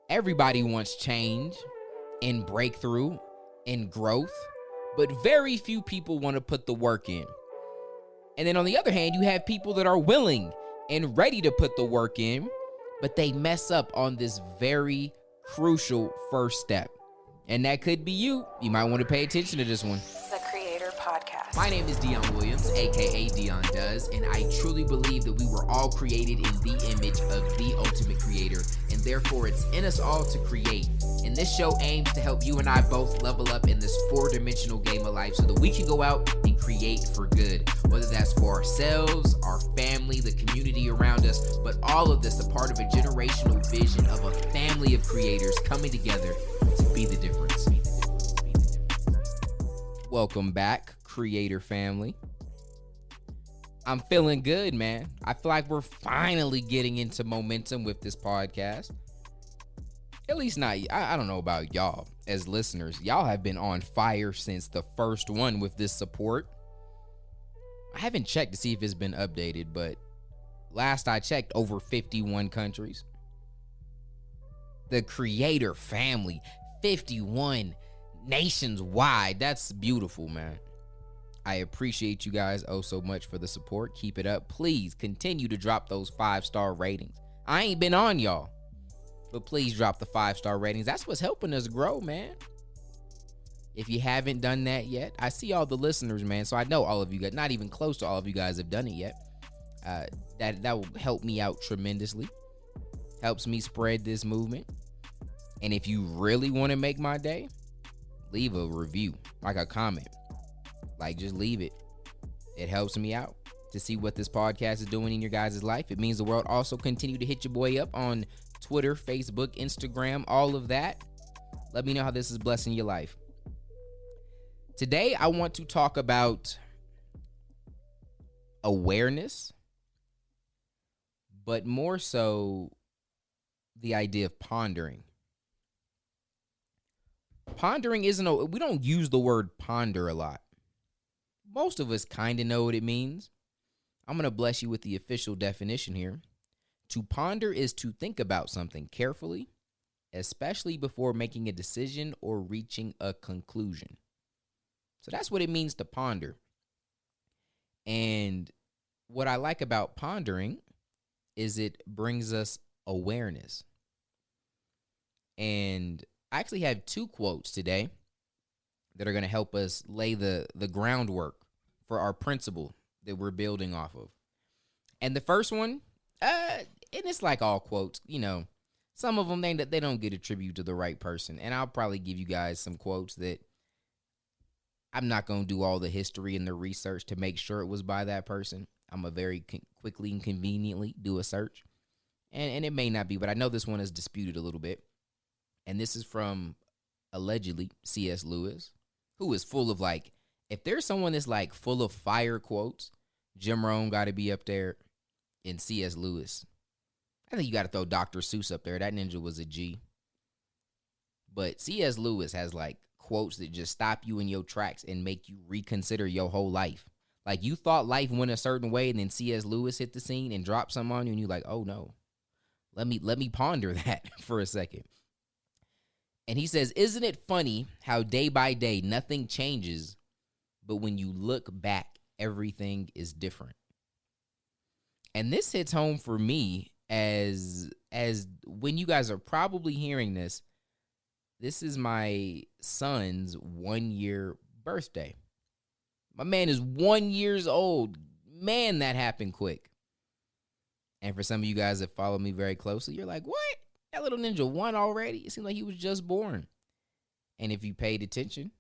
Everybody wants change and breakthrough and growth, but very few people want to put the work in. And then on the other hand, you have people that are willing and ready to put the work in, but they mess up on this very crucial first step. And that could be you. You might want to pay attention to this one. The Creator Podcast. My name is Dion Williams, aka Dion Does, and I truly believe that we were all created in the image of the ultimate creator, and therefore it's in us all to create. And this show aims to help you and I both level up in this four-dimensional game of life so that we can go out and create for good, whether that's for ourselves, our family, the community around us, but all of this a part of a generational vision of a family of creators coming together to be the difference. Welcome back, creator family. I'm feeling good, man. I feel like we're finally getting into momentum with this podcast. At least not, I don't know about y'all as listeners. Y'all have been on fire since the first one with this support. I haven't checked to see if it's been updated, but last I checked, over 51 countries. The creator family, 51 nations wide. That's beautiful, man. I appreciate you guys so much for the support. Keep it up. Please continue to drop those 5-star ratings. I ain't been on y'all, but please drop the 5-star ratings. That's what's helping us grow, man. If you haven't done that yet, I see all the listeners, man. So I know all of you guys, not even close to all of you guys have done it yet. That will help me out tremendously. Helps me spread this movement. And if you really want to make my day, leave a review, like a comment. Like, just leave it. It helps me out to see what this podcast is doing in your guys' life. It means the world. Also, continue to hit your boy up on Twitter, Facebook, Instagram, all of that. Let me know how this is blessing your life. Today, I want to talk about awareness, but more so the idea of pondering. Pondering we don't use the word ponder a lot. Most of us kind of know what it means. I'm going to bless you with the official definition here. To ponder is to think about something carefully, especially before making a decision or reaching a conclusion. So that's what it means to ponder. And what I like about pondering is it brings us awareness. And I actually have 2 quotes today that are going to help us lay the groundwork for our principle that we're building off of. And the first one, and it's like all quotes, some of them, they don't get attributed to the right person. And I'll probably give you guys some quotes that I'm not going to do all the history and the research to make sure it was by that person. I'm going to very quickly and conveniently do a search. And it may not be, but I know this one is disputed a little bit. And this is from, allegedly, C.S. Lewis, who is full of, if there's someone that's, full of fire quotes, Jim Rohn got to be up there, and C.S. Lewis. I think you got to throw Dr. Seuss up there. That ninja was a G. But C.S. Lewis has, quotes that just stop you in your tracks and make you reconsider your whole life. Like, you thought life went a certain way, and then C.S. Lewis hit the scene and dropped something on you, and you're like, oh, no. Let me ponder that for a second. And he says, isn't it funny how day by day nothing changes, but when you look back, everything is different? And this hits home for me as when you guys are probably hearing this, this is my son's 1-year birthday. My man is 1 year old. Man, that happened quick. And for some of you guys that follow me very closely, you're like, what? That little ninja 1 already? It seemed like he was just born. And if you paid attention,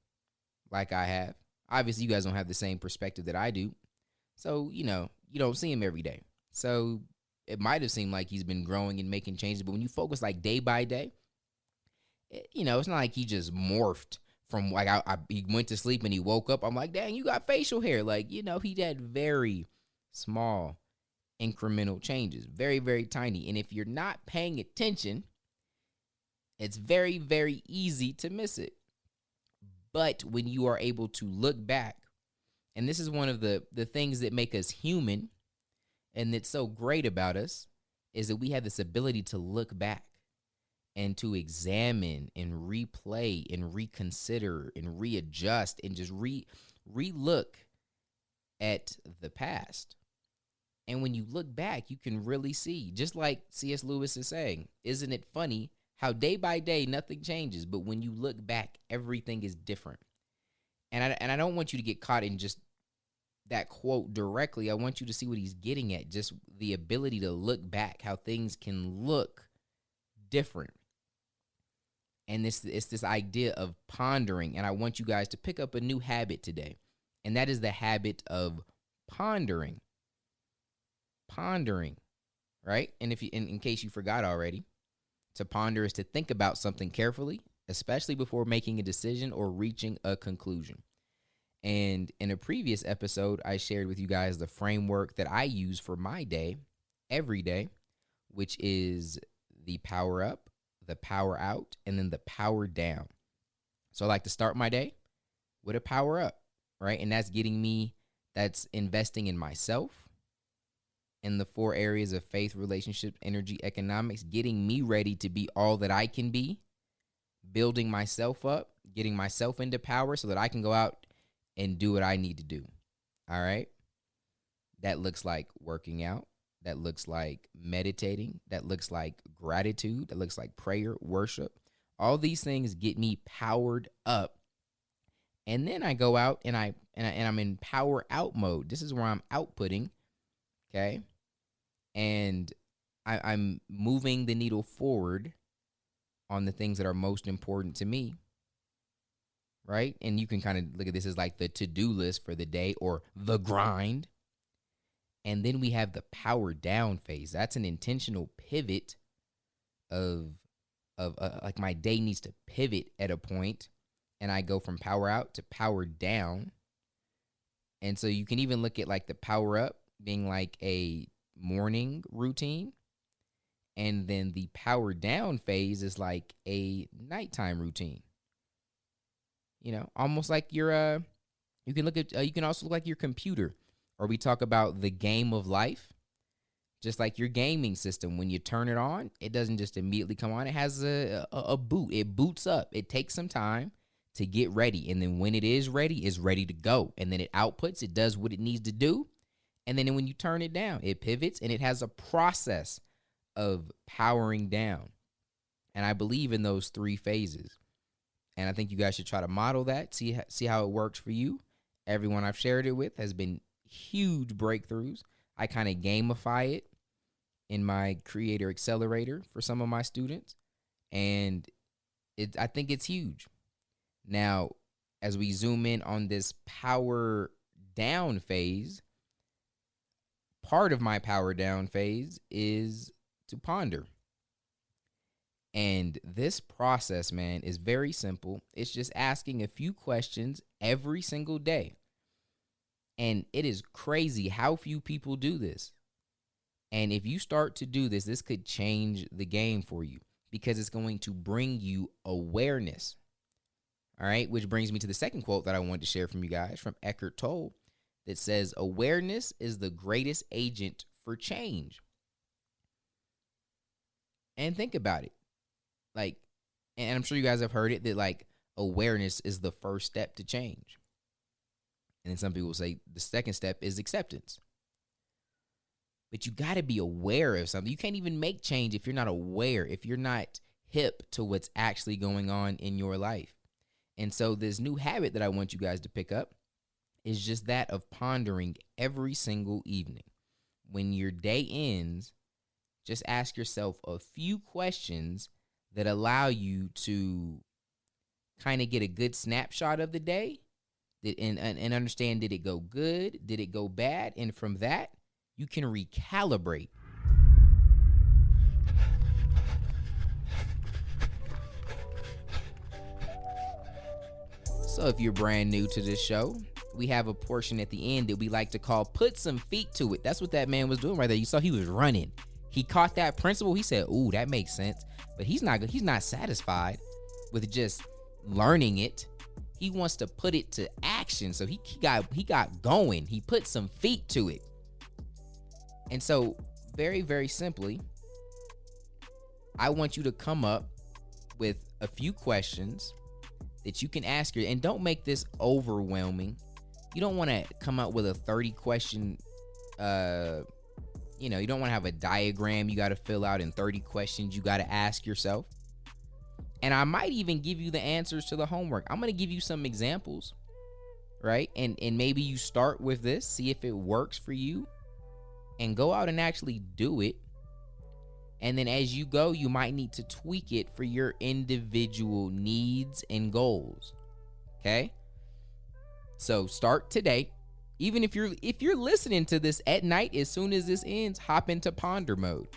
like I have, obviously you guys don't have the same perspective that I do. So, you don't see him every day. So it might have seemed like he's been growing and making changes. But when you focus day by day, it's not like he just morphed from he went to sleep and he woke up. I'm like, dang, you got facial hair. He had very small incremental changes, very, very tiny. And if you're not paying attention, it's very, very easy to miss it. But when you are able to look back, and this is one of the things that make us human and that's so great about us, is that we have this ability to look back and to examine and replay and reconsider and readjust and just re-look at the past. And when you look back, you can really see, just like C.S. Lewis is saying, isn't it funny how day by day nothing changes, but when you look back, everything is different. And I don't want you to get caught in just that quote directly. I want you to see what he's getting at, just the ability to look back, how things can look different. And it's this idea of pondering. And I want you guys to pick up a new habit today. And that is the habit of pondering. Pondering, right? And if you, in case you forgot already, to ponder is to think about something carefully, especially before making a decision or reaching a conclusion. And in a previous episode, I shared with you guys the framework that I use for my day, every day, which is the power up, the power out, and then the power down. So I like to start my day with a power up, right? And that's investing in myself in the 4 areas of faith, relationships, energy, economics, getting me ready to be all that I can be, building myself up, getting myself into power so that I can go out and do what I need to do. All right? That looks like working out. That looks like meditating. That looks like gratitude. That looks like prayer, worship. All these things get me powered up. And then I go out and I'm in power out mode. This is where I'm outputting, okay? And I'm moving the needle forward on the things that are most important to me, right? And you can kind of look at this as like the to-do list for the day or the grind. And then we have the power down phase. That's an intentional pivot of like my day needs to pivot at a point, and I go from power out to power down. And so you can even look at like the power up being like a morning routine, and then the power down phase is like a nighttime routine. You know, almost like you can also look like your computer, or we talk about the game of life. Just like your gaming system, when you turn it on, it doesn't just immediately come on. It has a boot. It boots up. It takes some time to get ready. And then when it is ready, it's ready to go. And then it outputs. It does what it needs to do. And then when you turn it down, it pivots, and it has a process of powering down. And I believe in those 3 phases. And I think you guys should try to model that, see how it works for you. Everyone I've shared it with has been huge breakthroughs. I kind of gamify it in my Creator Accelerator for some of my students, and I think it's huge. Now, as we zoom in on this power down phase, part of my power down phase is to ponder. And this process, man, is very simple. It's just asking a few questions every single day. And it is crazy how few people do this. And if you start to do this, this could change the game for you, because it's going to bring you awareness. All right, which brings me to the second quote that I wanted to share from you guys, from Eckhart Tolle, that says, awareness is the greatest agent for change. And think about it. Like, and I'm sure you guys have heard it, that like awareness is the first step to change. And then some people say the second step is acceptance. But you got to be aware of something. You can't even make change if you're not aware, if you're not hip to what's actually going on in your life. And so this new habit that I want you guys to pick up is just that of pondering every single evening. When your day ends, just ask yourself a few questions that allow you to kind of get a good snapshot of the day and understand, did it go good? Did it go bad? And from that, you can recalibrate. So if you're brand new to this show, we have a portion at the end that we like to call put some feet to it. That's what that man was doing right there. You saw he was running. He caught that principle. He said, ooh, that makes sense. But he's not satisfied with just learning it. He wants to put it to action. So he got going. He put some feet to it. And so very, very simply, I want you to come up with a few questions that you can ask her, and don't make this overwhelming. You don't want to come out with a 30 question, you don't want to have a diagram you got to fill out and 30 questions you got to ask yourself. And I might even give you the answers to the homework. I'm going to give you some examples, right? And maybe you start with this, see if it works for you, and go out and actually do it. And then as you go, you might need to tweak it for your individual needs and goals. Okay? So start today. Even if you're listening to this at night, as soon as this ends, hop into ponder mode.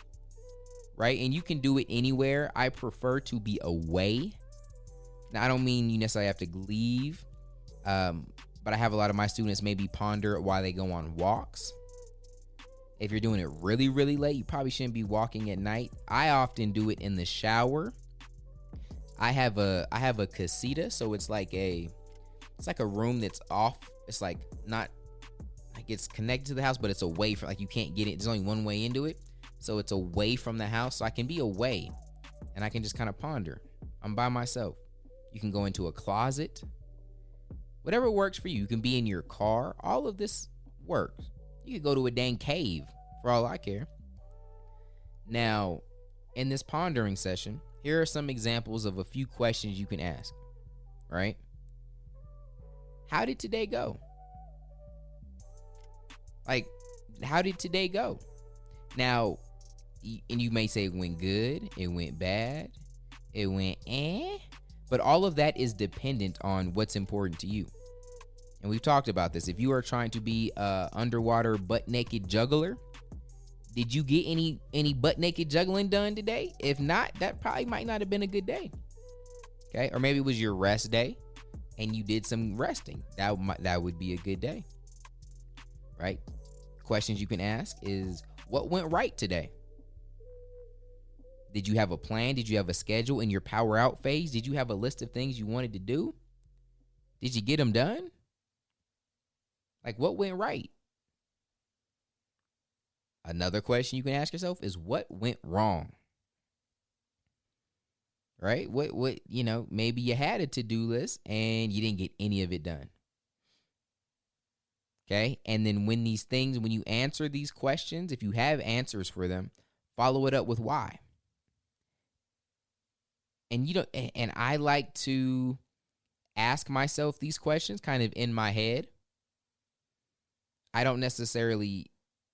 Right? And you can do it anywhere. I prefer to be away. Now, I don't mean you necessarily have to leave. But I have a lot of my students maybe ponder while they go on walks. If you're doing it really, really late, you probably shouldn't be walking at night. I often do it in the shower. I have a casita, so it's like a room that's off. It's like not like it's connected to the house, but it's away from, like, you can't get it. There's only one way into it. So it's away from the house. So I can be away and I can just kind of ponder. I'm by myself. You can go into a closet. Whatever works for you. You can be in your car. All of this works. You could go to a dang cave for all I care. Now, in this pondering session, here are some examples of a few questions you can ask, right? How did today go? Like, how did today go? Now, and you may say it went good, it went bad, it went but all of that is dependent on what's important to you. And we've talked about this. If you are trying to be a underwater butt naked juggler, did you get any butt naked juggling done today? If not, that probably might not have been a good day. Okay, or maybe it was your rest day and you did some resting. That would be a good day, right? Questions you can ask is, what went right today? Did you have a plan? Did you have a schedule in your power out phase? Did you have a list of things you wanted to do? Did you get them done? Like, what went right? Another question you can ask yourself is, what went wrong? Right? What maybe you had a to-do list and you didn't get any of it done. Okay? And then when you answer these questions, if you have answers for them, follow it up with why. And I like to ask myself these questions kind of in my head. I don't necessarily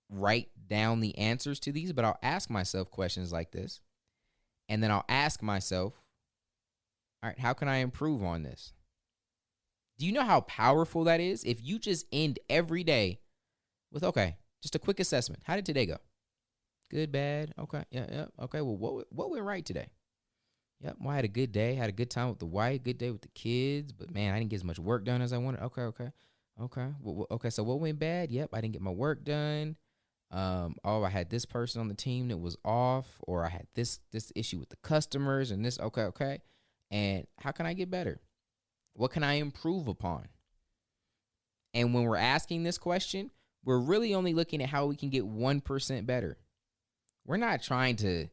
write down the answers to these, but I'll ask myself questions like this. And then I'll ask myself, all right, how can I improve on this? Do you know how powerful that is? If you just end every day with, okay, just a quick assessment. How did today go? Good, bad? Okay, yeah. Okay, well, what went right today? Yep, well, I had a good day. Had a good time with the wife, good day with the kids. But, man, I didn't get as much work done as I wanted. Okay. Okay, so what went bad? Yep, I didn't get my work done. I had this person on the team that was off, or I had this issue with the customers and this. Okay. And how can I get better? What can I improve upon? And when we're asking this question, we're really only looking at how we can get 1% better. We're not trying to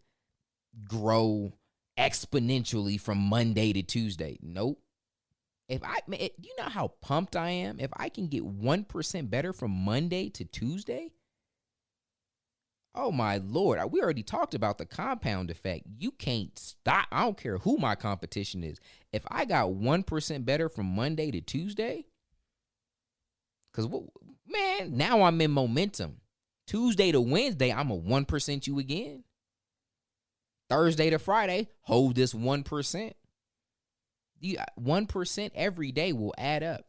grow exponentially from Monday to Tuesday. Nope. You know how pumped I am? If I can get 1% better from Monday to Tuesday, oh my Lord, we already talked about the compound effect. You can't stop. I don't care who my competition is. If I got 1% better from Monday to Tuesday, because, man, now I'm in momentum. Tuesday to Wednesday, I'm a 1% you again. Thursday to Friday, hold this 1%. 1% every day will add up.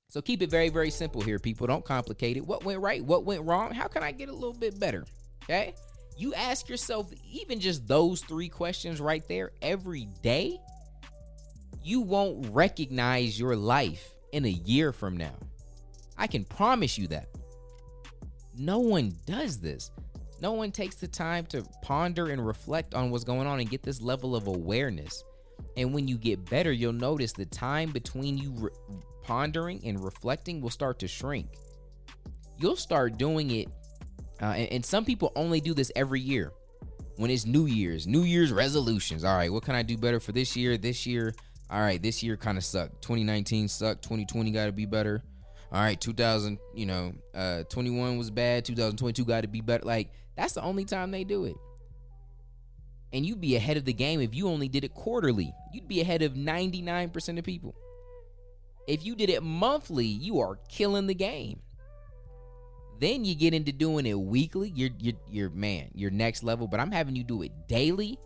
So keep it very, very simple here, people. Don't complicate it. What went right? What went wrong? How can I get a little bit better? Okay? You ask yourself even just those 3 questions right there every day. You won't recognize your life in a year from now. I can promise you that. No one does this. No one takes the time to ponder and reflect on what's going on and get this level of awareness. And when you get better, you'll notice the time between you pondering and reflecting will start to shrink. You'll start doing it, and some people only do this every year. When it's New Year's resolutions. All right, what can I do better for this year? All right, this year kind of sucked. 2019 sucked. 2020 got to be better. All right, 21 was bad. 2022 got to be better. Like, that's the only time they do it. And you'd be ahead of the game if you only did it quarterly. You'd be ahead of 99% of people. If you did it monthly, you are killing the game. Then you get into doing it weekly. You're next level. But I'm having you do it daily.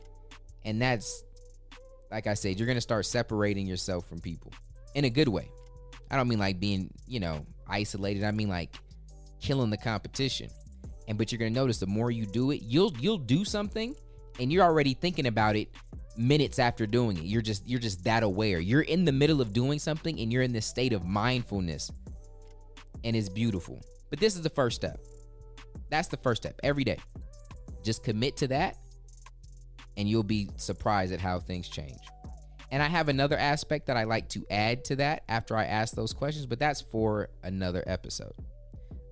And that's, like I said, you're going to start separating yourself from people in a good way. I don't mean like being, isolated. I mean like killing the competition. But you're going to notice the more you do it, you'll do something and you're already thinking about it minutes after doing it. You're just that aware. You're in the middle of doing something and you're in this state of mindfulness. And it's beautiful. But this is the first step. That's the first step every day. Just commit to that and you'll be surprised at how things change. And I have another aspect that I like to add to that after I ask those questions, but that's for another episode.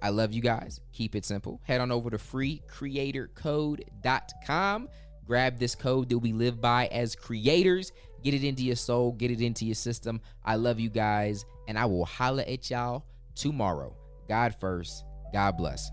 I love you guys. Keep it simple. Head on over to freecreatorcode.com. Grab this code that we live by as creators. Get it into your soul. Get it into your system. I love you guys, and I will holla at y'all tomorrow. God first. God bless.